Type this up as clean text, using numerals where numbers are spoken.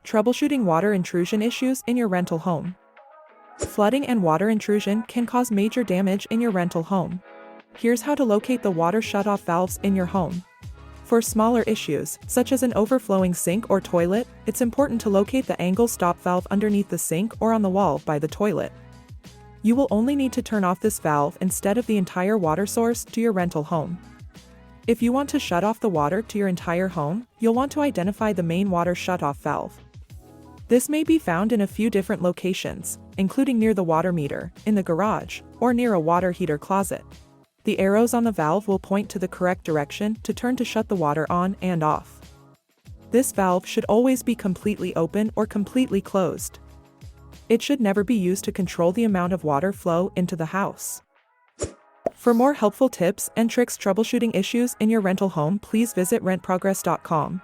Troubleshooting water intrusion issues in your rental home. Flooding and water intrusion can cause major damage in your rental home. Here's how to locate the water shutoff valves in your home. For smaller issues, such as an overflowing sink or toilet, it's important to locate the angle stop valve underneath the sink or on the wall by the toilet. You will only need to turn off this valve instead of the entire water source to your rental home. If you want to shut off the water to your entire home, you'll want to identify the main water shutoff valve. This may be found in a few different locations, including near the water meter, in the garage, or near a water heater closet. The arrows on the valve will point to the correct direction to turn to shut the water on and off. This valve should always be completely open or completely closed. It should never be used to control the amount of water flow into the house. For more helpful tips and tricks troubleshooting issues in your rental home, please visit rentprogress.com.